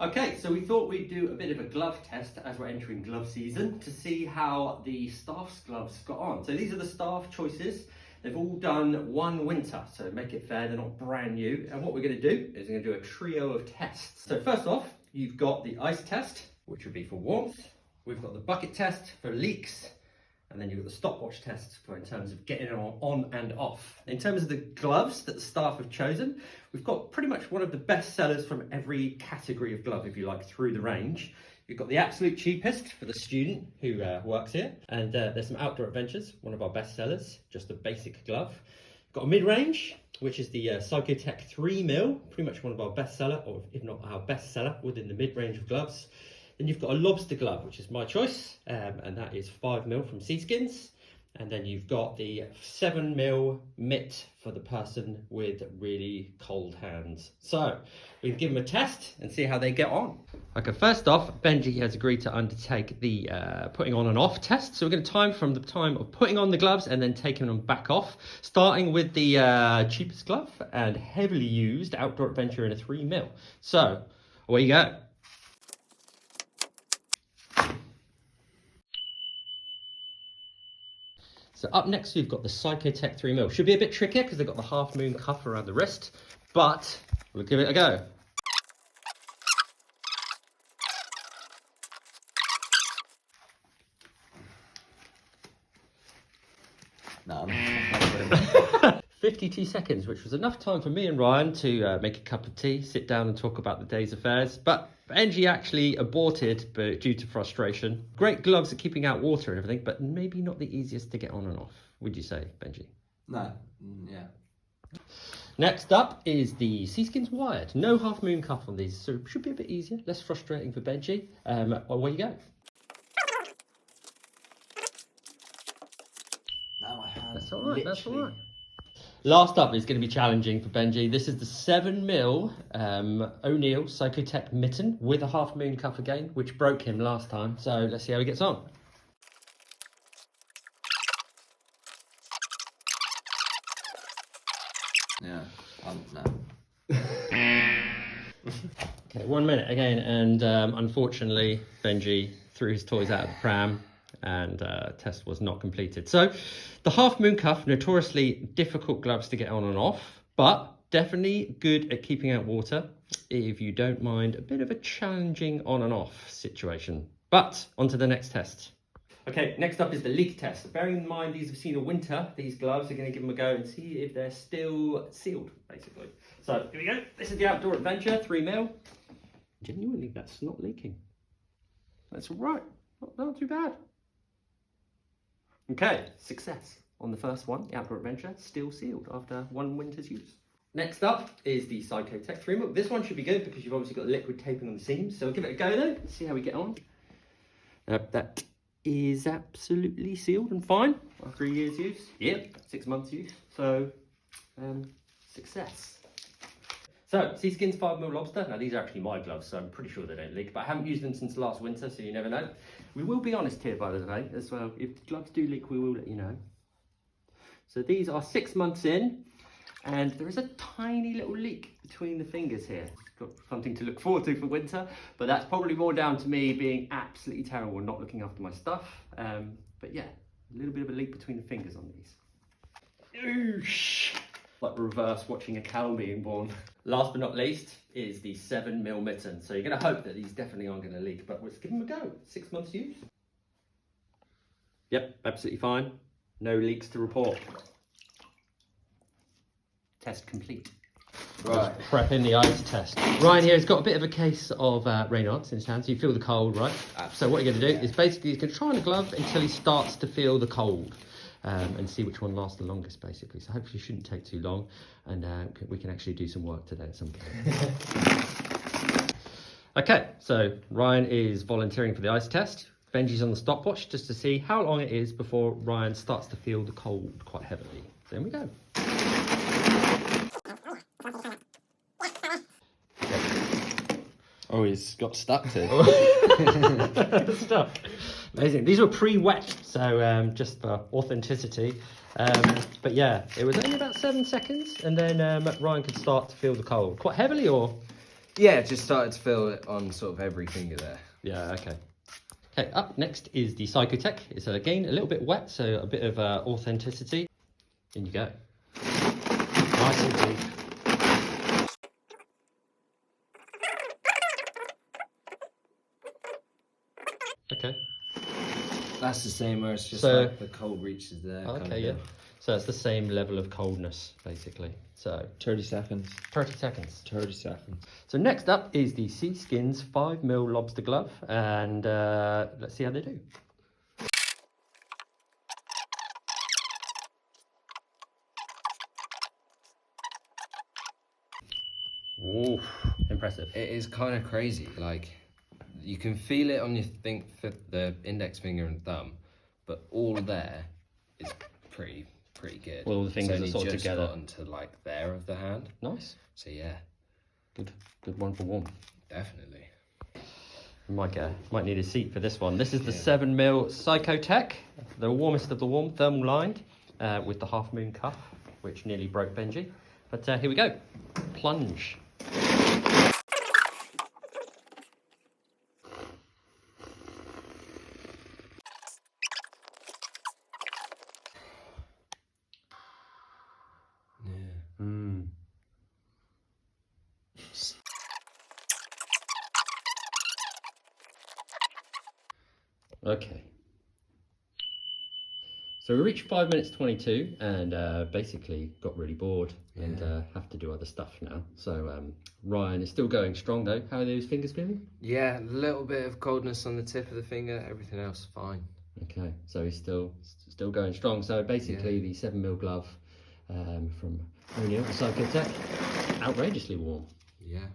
Okay, so we thought we'd do a bit of a glove test as we're entering glove season to see how the staff's gloves got on. So these are the staff choices. They've all done one winter, so make it fair, they're not brand new. And what we're going to do is we're going to do a trio of tests. So first off, you've got the ice test, which would be for warmth. We've got the bucket test for leaks. And then you've got the stopwatch test for in terms of getting it on and off. In terms of the gloves that the staff have chosen, we've got pretty much one of the best sellers from every category of glove, if you like, through the range. You've got the absolute cheapest for the student who works here. And there's some Outdoor Adventures, one of our best sellers, just a basic glove. Got a mid-range, which is the Psychotech 3mm, pretty much one of our best seller, or if not our best seller within the mid-range of gloves. Then you've got a lobster glove, which is my choice, and that is 5mm from Seaskins. And then you've got the 7mm mitt for the person with really cold hands. So we can give them a test and see how they get on. Okay, first off, Benji has agreed to undertake the putting on and off test. So we're going to time from the time of putting on the gloves and then taking them back off, starting with the cheapest glove and heavily used Outdoor Adventure in a 3mm. So away you go. So up next, we've got the Psychotech 3mm. Should be a bit trickier because they've got the half moon cuff around the wrist, but we'll give it a go. No. 52 seconds, which was enough time for me and Ryan to make a cup of tea, sit down and talk about the day's affairs. But Benji actually aborted but due to frustration. Great gloves at keeping out water and everything, but maybe not the easiest to get on and off, would you say, Benji? No. Yeah. Next up is the Seaskins wired. No half moon cuff on these, so it should be a bit easier, less frustrating for Benji. Away you go. No, I have. That's all right, that's all right. Last up is going to be challenging for Benji. This is the 7mm O'Neill Psychotech mitten with a half moon cuff again, which broke him last time. So let's see how he gets on. Yeah, no. Okay, 1 minute again, and unfortunately, Benji threw his toys out of the pram. And test was not completed. So the half moon cuff, notoriously difficult gloves to get on and off, but definitely good at keeping out water if you don't mind a bit of a challenging on and off situation. But on to the next test. Okay, next up is the leak test. Bearing in mind these have seen a winter, these gloves are going to give them a go and see if they're still sealed, basically. So here we go. This is the Outdoor Adventure 3mm. Genuinely, that's not leaking. That's all right. Not too bad. Okay, success on the first one, the Outdoor Adventure, still sealed after one winter's use. Next up is the Psychotech 3mm. This one should be good because you've obviously got liquid taping on the seams, so we'll give it a go though, see how we get on. That is absolutely sealed and fine after a year's use. Yep, 6 months use, so success. So, Seaskins 5mm lobster. Now these are actually my gloves, so I'm pretty sure they don't leak, but I haven't used them since last winter, so you never know. We will be honest here, by the way, as well. If the gloves do leak, we will let you know. So these are 6 months in, and there is a tiny little leak between the fingers here. Got something to look forward to for winter, but that's probably more down to me being absolutely terrible and not looking after my stuff. But yeah, a little bit of a leak between the fingers on these. Oosh. Like reverse watching a cow being born. Last but not least is the 7mm mitten. So you're going to hope that these definitely aren't going to leak, but let's give them a go. 6 months use. Yep, absolutely fine. No leaks to report. Test complete. Right. Prepping the ice test. Ryan here has got a bit of a case of Raynaud's in his hand, so you feel the cold, right? Absolutely. So what you're going to do is basically he's going to try on the glove until he starts to feel the cold. And see which one lasts the longest, basically. So hopefully it shouldn't take too long, and we can actually do some work today at some point. Okay, so Ryan is volunteering for the ice test. Benji's on the stopwatch just to see how long it is before Ryan starts to feel the cold quite heavily. So here we go. Oh, he's got stuck to. Stuck. Amazing. These were pre-wet, so just for authenticity. But yeah, it was only about 7 seconds, and then Ryan could start to feel the cold. Quite heavily, or? Yeah, it just started to feel it on sort of every finger there. Yeah, okay. Okay, up next is the Psychotech. It's again a little bit wet, so a bit of authenticity. In you go. Nice and deep. Okay. That's the same where it's just So- like the cold reaches there. kind Okay, of yeah. thing. So it's the same level of coldness, basically. So 30 seconds. 30 seconds. 30 seconds. So next up is the Seaskins 5mm lobster glove, and let's see how they do. Ooh, impressive. It is kind of crazy. Like, you can feel it on your the index finger and thumb, but all there is pretty good. All the fingers are it's sort only of just together. gotten to like there of the hand. Nice. So yeah, Good one for warm. definitely. Might need a seat for this one. This is the 7mm Psychotech, the warmest of the warm, thermal lined, with the half moon cuff, which nearly broke Benji. But here we go. Plunge. Yeah. Mm. Okay. So we reached 5 minutes 22 and basically got really bored and have to do other stuff now. So Ryan is still going strong though. How are those fingers feeling? Yeah, a little bit of coldness on the tip of the finger. Everything else fine. Okay, so he's still going strong. So basically the 7mm glove from O'Neill Psychotech, outrageously warm. Yeah.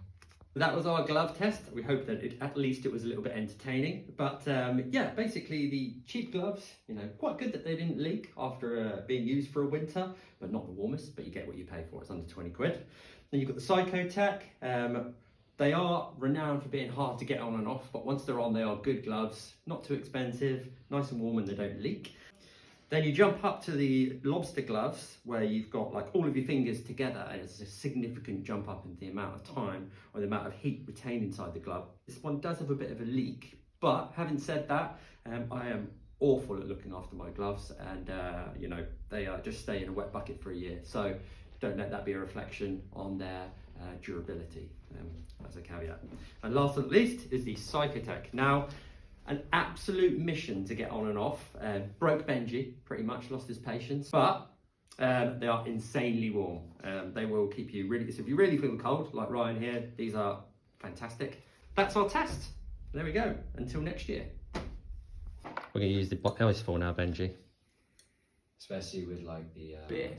That was our glove test. We hope that at least it was a little bit entertaining. But yeah, basically the cheap gloves, you know, quite good that they didn't leak after being used for a winter, but not the warmest, but you get what you pay for. It's under 20 quid. Then you've got the Psychotech. They are renowned for being hard to get on and off, but once they're on, they are good gloves, not too expensive, nice and warm and they don't leak. Then you jump up to the lobster gloves where you've got like all of your fingers together and it's a significant jump up in the amount of time or the amount of heat retained inside the glove. This one does have a bit of a leak, but having said that, I am awful at looking after my gloves and you know, they just stay in a wet bucket for a year. So don't let that be a reflection on their durability, as a caveat. And last but not least is the Psychotech. Now, an absolute mission to get on and off. Broke Benji, pretty much, lost his patience. But they are insanely warm. They will keep you really, so if you really feel cold, like Ryan here, these are fantastic. That's our test. There we go, until next year. We're going to use the ice for now, Benji. Especially with like the Beer.